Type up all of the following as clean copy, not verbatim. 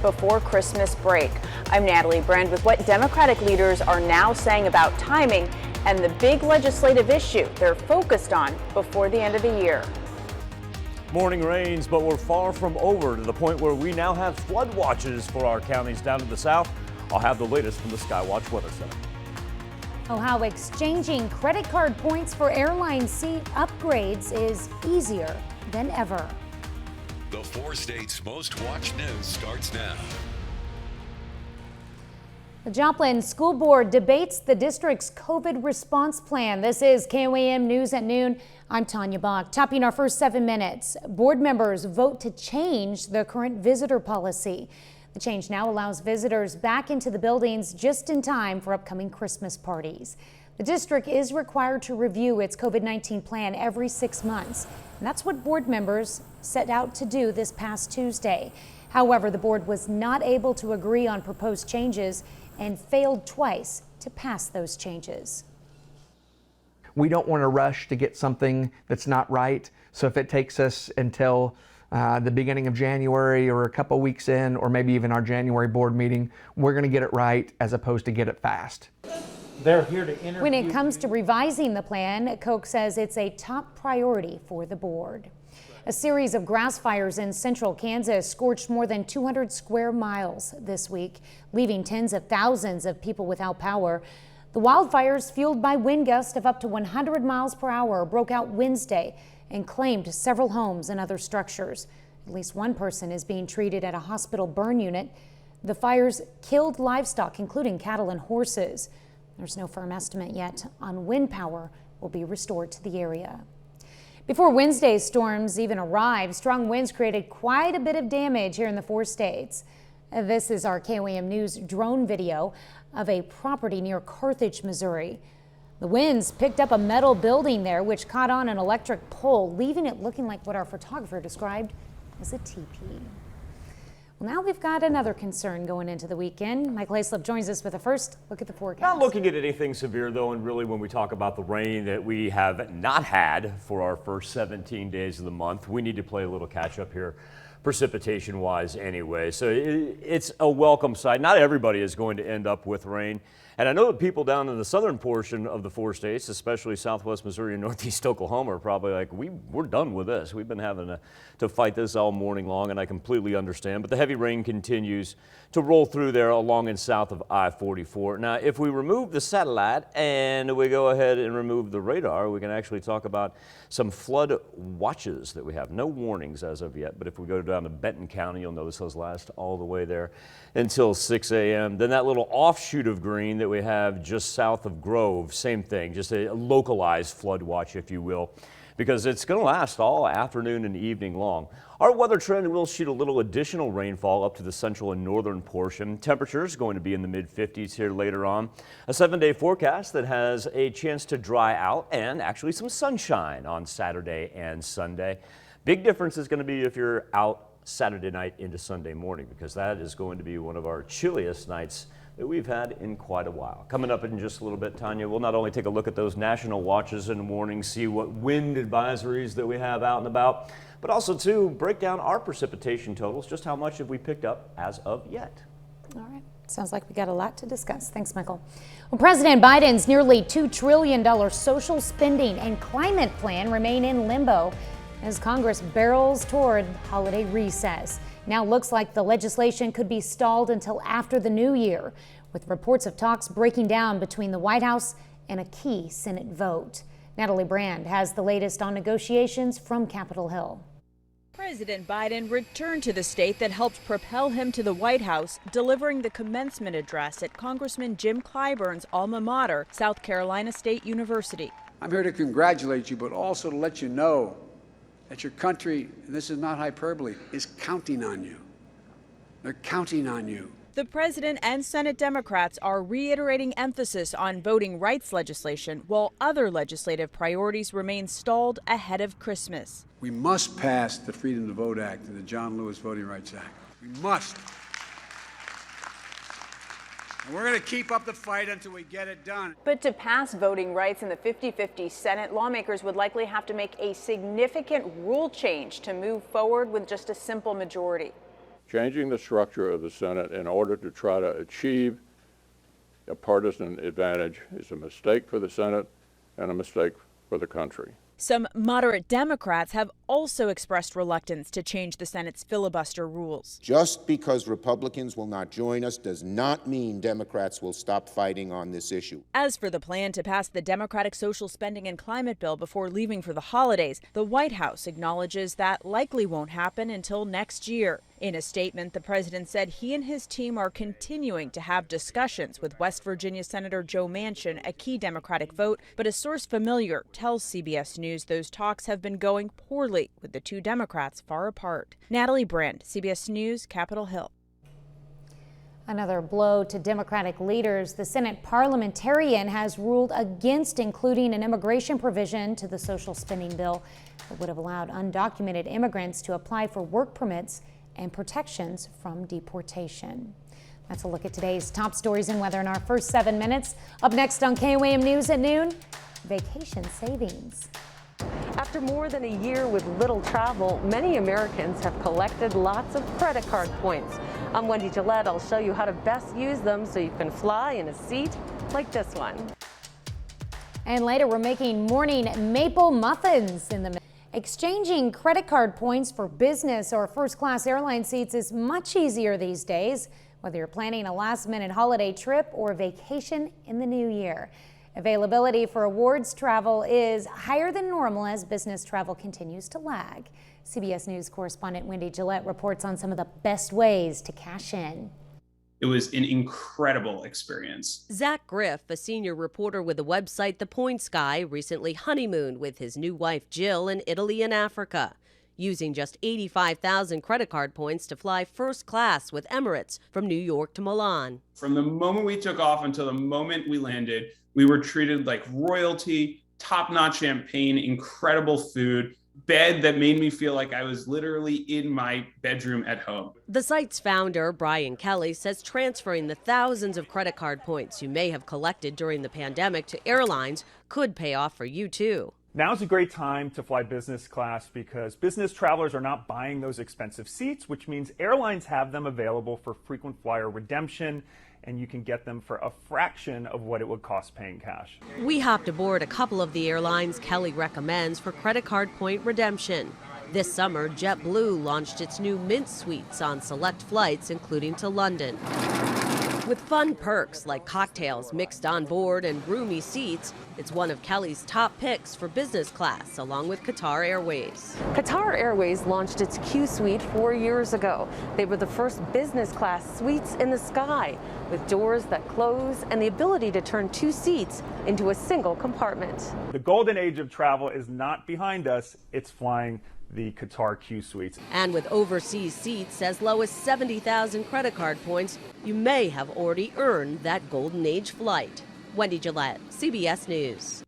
Before Christmas break. I'm Natalie Brand with what Democratic leaders are now saying about timing and the big legislative issue they're focused on before the end of the year. Morning rains, but we're far from over to the point where we now have flood watches for our counties down to the south. I'll have the latest from the Skywatch Weather Center. Oh, how exchanging credit card points for airline seat upgrades is easier than ever. The 4 states' most watched news starts now. The Joplin School Board debates the district's COVID response plan. This is KOAM News at Noon. I'm Tanya Bach. Topping our first 7 minutes, board members vote to change the current visitor policy. The change now allows visitors back into the buildings just in time for upcoming Christmas parties. The district is required to review its COVID-19 plan every 6 months. And that's what board members set out to do this past Tuesday. However, the board was not able to agree on proposed changes and failed twice to pass those changes. We don't want to rush to get something that's not right. So if it takes us until the beginning of January or a couple weeks in, or maybe even our January board meeting, we're going to get it right as opposed to get it fast. They're here to interview. When it comes to revising the plan, Koch says it's a top priority for the board. A series of grass fires in central Kansas scorched more than 200 square miles this week, leaving tens of thousands of people without power. The wildfires, fueled by wind gusts of up to 100 miles per hour, broke out Wednesday and claimed several homes and other structures. At least one person is being treated at a hospital burn unit. The fires killed livestock, including cattle and horses. There's no firm estimate yet on when power will be restored to the area. Before Wednesday's storms even arrived, strong winds created quite a bit of damage here in the 4 states. This is our KOAM News drone video of a property near Carthage, Missouri. The winds picked up a metal building there, which caught on an electric pole, leaving it looking like what our photographer described as a teepee. Well, now we've got another concern going into the weekend. Michael Aislip joins us with a first look at the forecast. Not looking at anything severe, though, and really when we talk about the rain that we have not had for our first 17 days of the month, we need to play a little catch up here precipitation-wise anyway. So it's a welcome sight. Not everybody is going to end up with rain. And I know that people down in the southern portion of the 4 states, especially southwest Missouri and northeast Oklahoma, are probably like, we're done with this. We've been having to fight this all morning long, and I completely understand. But the heavy rain continues to roll through there along and south of I-44. Now, if we remove the satellite and we go ahead and remove the radar, we can actually talk about some flood watches that we have. No warnings as of yet, but if we go down to Benton County, you'll notice those last all the way there until 6 a.m. Then that little offshoot of green that we have just south of Grove, same thing, just a localized flood watch, if you will, because it's going to last all afternoon and evening long. Our weather trend will shoot a little additional rainfall up to the central and northern portion. Temperatures going to be in the mid-50s here later on. A 7-day forecast that has a chance to dry out and actually some sunshine on Saturday and Sunday. Big difference is going to be if you're out Saturday night into Sunday morning, because that is going to be one of our chilliest nights that we've had in quite a while. Coming up in just a little bit, Tanya, we'll not only take a look at those national watches and warnings, see what wind advisories that we have out and about, but also to break down our precipitation totals. Just how much have we picked up as of yet? All right. Sounds like we got a lot to discuss. Thanks, Michael. Well, President Biden's nearly $2 trillion social spending and climate plan remain in limbo as Congress barrels toward holiday recess. Now looks like the legislation could be stalled until after the new year, with reports of talks breaking down between the White House and a key Senate vote. Natalie Brand has the latest on negotiations from Capitol Hill. President Biden returned to the state that helped propel him to the White House, delivering the commencement address at Congressman Jim Clyburn's alma mater, South Carolina State University. I'm here to congratulate you, but also to let you know that your country, and this is not hyperbole, is counting on you. They're counting on you. The president and Senate Democrats are reiterating emphasis on voting rights legislation, while other legislative priorities remain stalled ahead of Christmas. We must pass the Freedom to Vote Act and the John Lewis Voting Rights Act. We must. And we're going to keep up the fight until we get it done. But to pass voting rights in the 50-50 Senate, lawmakers would likely have to make a significant rule change to move forward with just a simple majority. changing the structure of the Senate in order to try to achieve a partisan advantage is a mistake for the Senate and a mistake for the country. Some moderate Democrats have also expressed reluctance to change the Senate's filibuster rules. Just because Republicans will not join us does not mean Democrats will stop fighting on this issue. As for the plan to pass the Democratic social spending and climate bill before leaving for the holidays, the White House acknowledges that likely won't happen until next year. In a statement, the president said he and his team are continuing to have discussions with West Virginia Senator Joe Manchin, a key Democratic vote, but a source familiar tells CBS News those talks have been going poorly, with the two Democrats far apart. Natalie Brand, CBS News, Capitol Hill. Another blow to Democratic leaders. The Senate parliamentarian has ruled against including an immigration provision to the social spending bill that would have allowed undocumented immigrants to apply for work permits and protections from deportation. That's a look at today's top stories and weather in our first 7 minutes. Up next on KOAM News at noon, vacation savings. After more than a year with little travel, many Americans have collected lots of credit card points. I'm Wendy Gillette. I'll show you how to best use them so you can fly in a seat like this one. And later, we're making morning maple muffins in the Exchanging credit card points for business or first-class airline seats is much easier these days, whether you're planning a last-minute holiday trip or vacation in the new year. Availability for awards travel is higher than normal as business travel continues to lag. CBS News correspondent Wendy Gillette reports on some of the best ways to cash in. It was an incredible experience. Zach Griff, a senior reporter with the website The Points Guy, recently honeymooned with his new wife Jill in Italy and Africa, using just 85,000 credit card points to fly first class with Emirates from New York to Milan. From the moment we took off until the moment we landed, we were treated like royalty, top-notch champagne, incredible food, bed that made me feel like I was literally in my bedroom at home. The site's founder, Brian Kelly, says transferring the thousands of credit card points you may have collected during the pandemic to airlines could pay off for you too. Now's a great time to fly business class because business travelers are not buying those expensive seats, which means airlines have them available for frequent flyer redemption, and you can get them for a fraction of what it would cost paying cash. We hopped aboard a couple of the airlines Kelly recommends for credit card point redemption. This summer, JetBlue launched its new Mint Suites on select flights, including to London. With fun perks like cocktails mixed on board and roomy seats, it's one of Kelly's top picks for business class, along with Qatar Airways. Qatar Airways launched its Q Suite 4 years ago. They were the first business class suites in the sky, with doors that close and the ability to turn 2 seats into a single compartment. The golden age of travel is not behind us, it's flying the Qatar Q Suites. And with overseas seats as low as 70,000 credit card points, you may have already earned that golden age flight. Wendy Gillette, CBS News.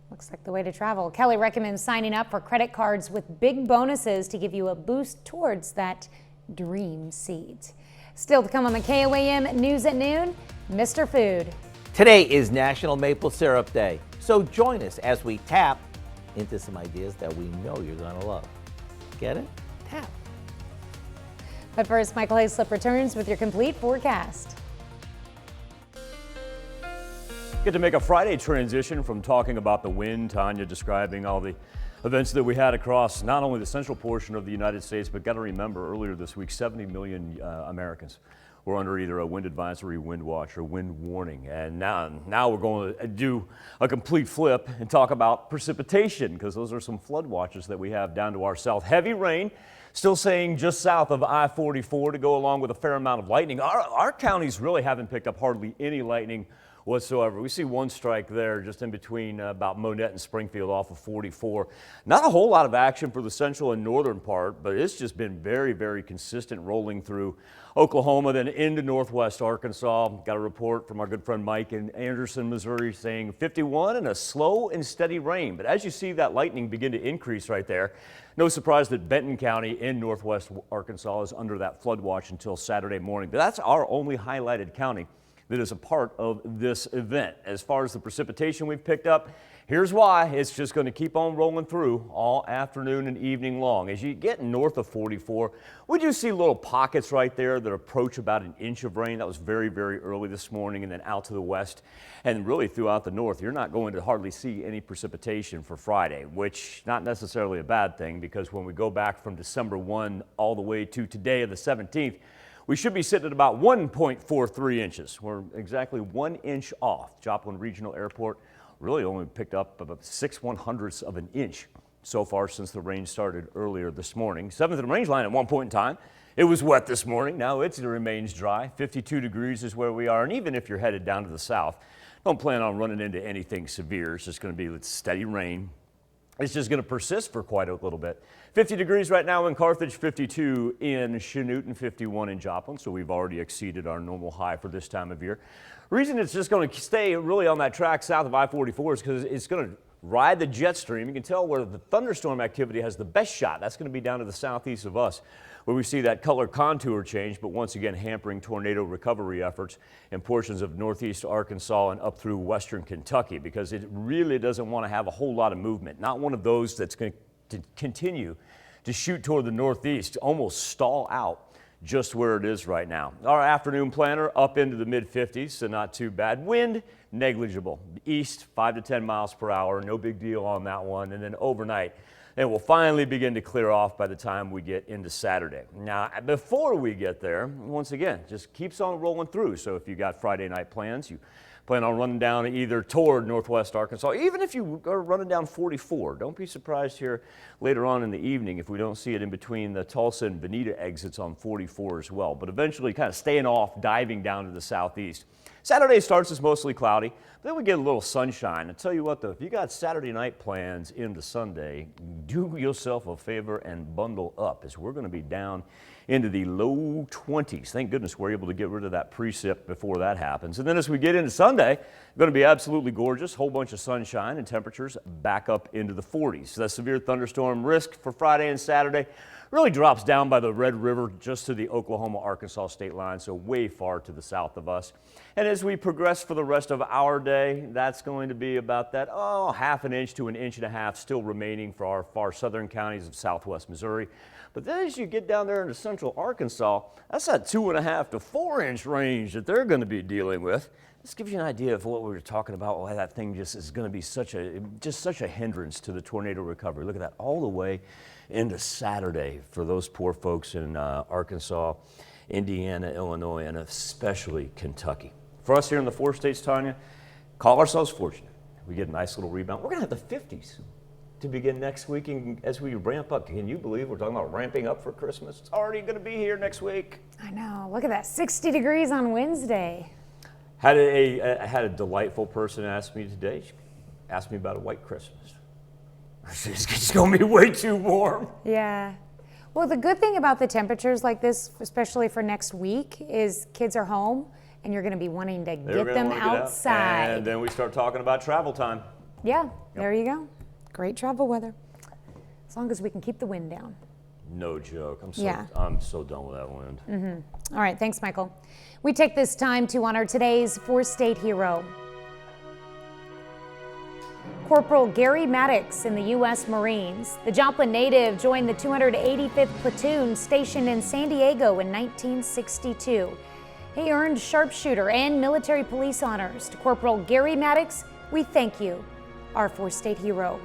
Looks like the way to travel. Kelly recommends signing up for credit cards with big bonuses to give you a boost towards that dream seat. Still to come on the KOAM News at noon, Mr. Food. Today is National Maple Syrup Day, so join us as we tap into some ideas that we know you're going to love. Get it? Tap. But first, Michael Hayslip returns with your complete forecast. Get to make a Friday transition from talking about the wind, Tanya describing all the events that we had across not only the central portion of the United States, but got to remember earlier this week, 70 million Americans were under either a wind advisory, wind watch, or wind warning. And now we're going to do a complete flip and talk about precipitation, because those are some flood watches that we have down to our south. Heavy rain, still saying just south of I-44 to go along with a fair amount of lightning. Our counties really haven't picked up hardly any lightning whatsoever. We see one strike there just in between about Monette and Springfield off of 44. Not a whole lot of action for the central and northern part, but it's just been very, very consistent rolling through Oklahoma, then into northwest Arkansas. Got a report from our good friend Mike in Anderson, Missouri, saying 51 and a slow and steady rain. But as you see that lightning begin to increase right there, no surprise that Benton County in northwest Arkansas is under that flood watch until Saturday morning. But that's our only highlighted county that is a part of this event. As far as the precipitation we've picked up, Here's why. It's just going to keep on rolling through all afternoon and evening long. As you get north of 44, we do see little pockets right there that approach about an inch of rain. That was very, very early this morning, and then out to the west and really throughout the north. You're not going to hardly see any precipitation for Friday, which not necessarily a bad thing, because when we go back from December 1 all the way to today of the 17th, we should be sitting at about 1.43 inches. We're exactly 1 inch off. Joplin Regional Airport really only picked up about 6/100ths of an inch so far since the rain started earlier this morning. 7th in the range line at one point in time. It was wet this morning. Now it remains dry. 52 degrees is where we are. And even if you're headed down to the south, don't plan on running into anything severe. It's just going to be steady rain. It's just going to persist for quite a little bit. 50 degrees right now in Carthage, 52 in Chanute, and 51 in Joplin. So we've already exceeded our normal high for this time of year. Reason it's just going to stay really on that track south of I-44 is because it's going to ride the jet stream. You can tell where the thunderstorm activity has the best shot. That's going to be down to the southeast of us, where we see that color contour change, but once again hampering tornado recovery efforts in portions of northeast Arkansas and up through western Kentucky, because it really doesn't want to have a whole lot of movement. Not one of those that's going to continue to shoot toward the northeast, almost stall out just where it is right now. Our afternoon planner up into the mid-50s, so not too bad. Wind, negligible. East, 5 to 10 miles per hour. No big deal on that one. And then overnight, it will finally begin to clear off by the time we get into Saturday. Now, before we get there, once again, just keeps on rolling through. So if you got Friday night plans, you plan on running down either toward northwest Arkansas, even if you are running down 44. Don't be surprised here later on in the evening if we don't see it in between the Tulsa and Bonita exits on 44 as well. But eventually kind of staying off, diving down to the southeast. Saturday starts as mostly cloudy, but then we get a little sunshine. I tell you what though, if you got Saturday night plans into Sunday, do yourself a favor and bundle up, as we're going to be down into the low 20s. Thank goodness we're able to get rid of that precip before that happens. And then as we get into Sunday, it's going to be absolutely gorgeous. Whole bunch of sunshine and temperatures back up into the 40s. So that severe thunderstorm risk for Friday and Saturday really drops down by the Red River just to the Oklahoma-Arkansas state line, so way far to the south of us. And as we progress for the rest of our day, that's going to be about that, half an inch to an inch and a half still remaining for our far southern counties of southwest Missouri. But then as you get down there into central Arkansas, that's that 2.5 to 4 inch range that they're going to be dealing with. This gives you an idea of what we were talking about, why that thing just is going to be such a hindrance to the tornado recovery. Look at that, all the way into Saturday for those poor folks in Arkansas, Indiana, Illinois, and especially Kentucky. For us here in the 4 states, Tanya, call ourselves fortunate. We get a nice little rebound. We're going to have the 50s to begin next week, and as we ramp up. Can you believe we're talking about ramping up for Christmas? It's already going to be here next week. I know. Look at that, 60 degrees on Wednesday. I had a delightful person ask me today. She asked me about a white Christmas. It's going to be way too warm. Yeah. Well, the good thing about the temperatures like this, especially for next week, is kids are home and you're going to be wanting to get them outside. And then we start talking about travel time. Yeah, there you go. Great travel weather. As long as we can keep the wind down. No joke. I'm so done with that wind. Mm-hmm. All right, thanks, Michael. We take this time to honor today's 4-state hero. Corporal Gary Maddox in the U.S. Marines. The Joplin native joined the 285th Platoon stationed in San Diego in 1962. He earned sharpshooter and military police honors. To Corporal Gary Maddox, we thank you, our 4-state hero.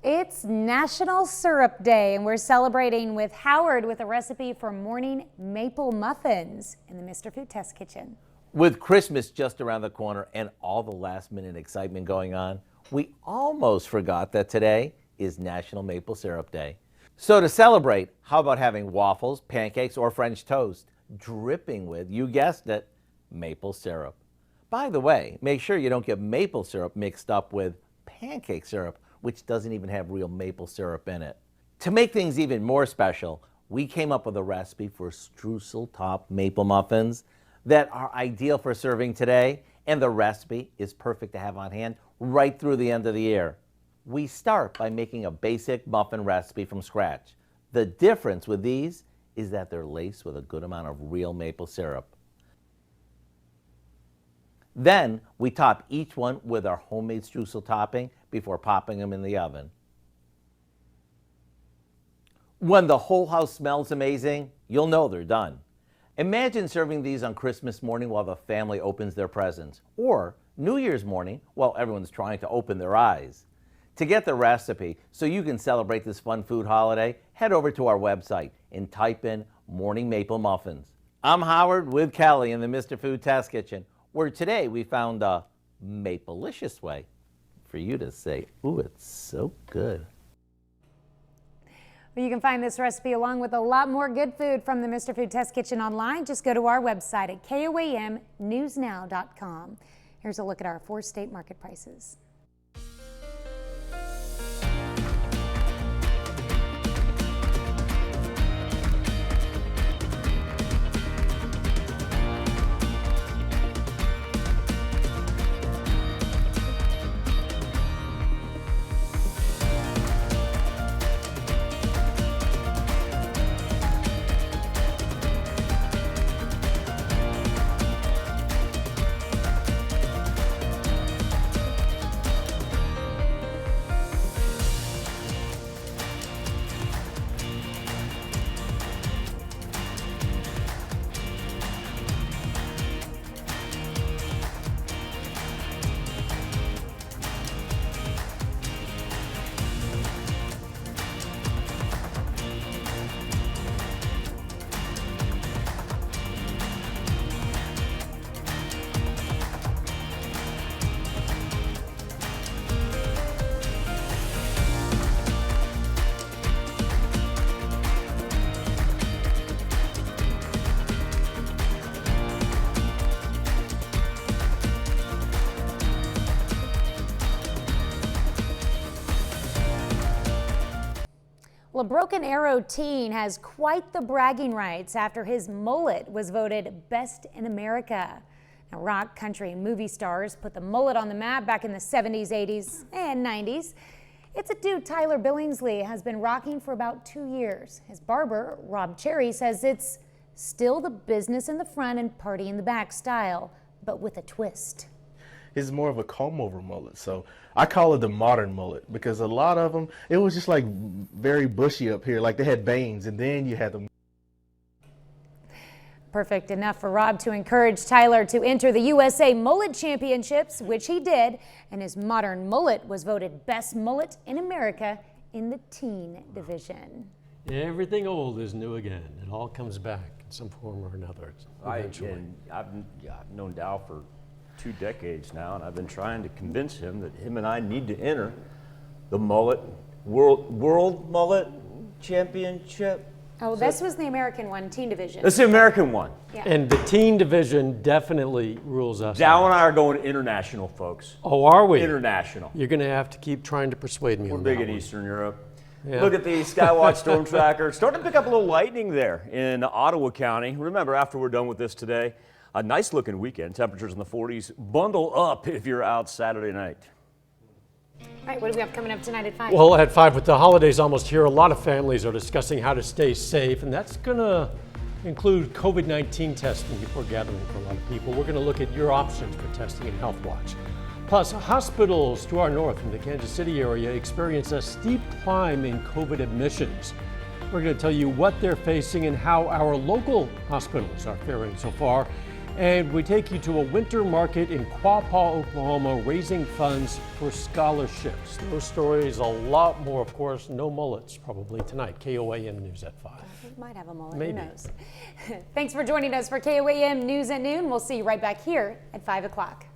It's National Syrup Day, and we're celebrating with Howard with a recipe for morning maple muffins in the Mr. Food Test Kitchen. With Christmas just around the corner and all the last-minute excitement going on, we almost forgot that today is National Maple Syrup Day. So to celebrate, how about having waffles, pancakes, or French toast dripping with, you guessed it, maple syrup. By the way, make sure you don't get maple syrup mixed up with pancake syrup, which doesn't even have real maple syrup in it. To make things even more special, we came up with a recipe for streusel top maple muffins that are ideal for serving today, and the recipe is perfect to have on hand right through the end of the year. We start by making a basic muffin recipe from scratch. The difference with these is that they're laced with a good amount of real maple syrup. Then we top each one with our homemade streusel topping before popping them in the oven. When the whole house smells amazing, you'll know they're done. Imagine serving these on Christmas morning while the family opens their presents, or New Year's morning while everyone's trying to open their eyes. To get the recipe so you can celebrate this fun food holiday, head over to our website and type in Morning Maple Muffins. I'm Howard with Kelly in the Mr. Food Test Kitchen, where today we found a maple-licious way for you to say, ooh, it's so good. Well, you can find this recipe along with a lot more good food from the Mr. Food Test Kitchen online. Just go to our website at koamnewsnow.com. Here's a look at our 4-state market prices. Well, a Broken Arrow teen has quite the bragging rights after his mullet was voted Best in America. Now, rock, country, and movie stars put the mullet on the map back in the 70s, 80s, and 90s. It's a dude Tyler Billingsley has been rocking for about 2 years. His barber, Rob Cherry, says it's still the business in the front and party in the back style, but with a twist. It's more of a comb-over mullet, so I call it the modern mullet because a lot of them, it was just like very bushy up here, like they had bangs, and then you had them. Perfect enough for Rob to encourage Tyler to enter the USA Mullet Championships, which he did, and his modern mullet was voted Best Mullet in America in the teen division. Everything old is new again. It all comes back in some form or another eventually. I've known Dow for 2 decades now, and I've been trying to convince him that him and I need to enter the World Mullet Championship. Oh, this was the American one, teen division. That's the American one. Yeah. And the teen division definitely rules us Dow out. and I are going international, folks. Oh, are we? International. You're going to have to keep trying to persuade me We're on big that in one. Eastern Europe. Yeah. Look at the Skywatch Storm Tracker. Starting to pick up a little lightning there in Ottawa County. Remember, after we're done with this today, a nice looking weekend. Temperatures in the 40s. Bundle up if you're out Saturday night. All right, what do we have coming up tonight at 5? Well, at 5, with the holidays almost here, a lot of families are discussing how to stay safe, and that's going to include COVID-19 testing before gathering for a lot of people. We're going to look at your options for testing in Health Watch. Plus, hospitals to our north in the Kansas City area experience a steep climb in COVID admissions. We're going to tell you what they're facing and how our local hospitals are faring so far. And we take you to a winter market in Quapaw, Oklahoma, raising funds for scholarships. Those stories, a lot more, of course. No mullets probably tonight. KOAM News at 5. We might have a mullet, Maybe. who knows? Thanks for joining us for KOAM News at Noon. We'll see you right back here at 5 o'clock.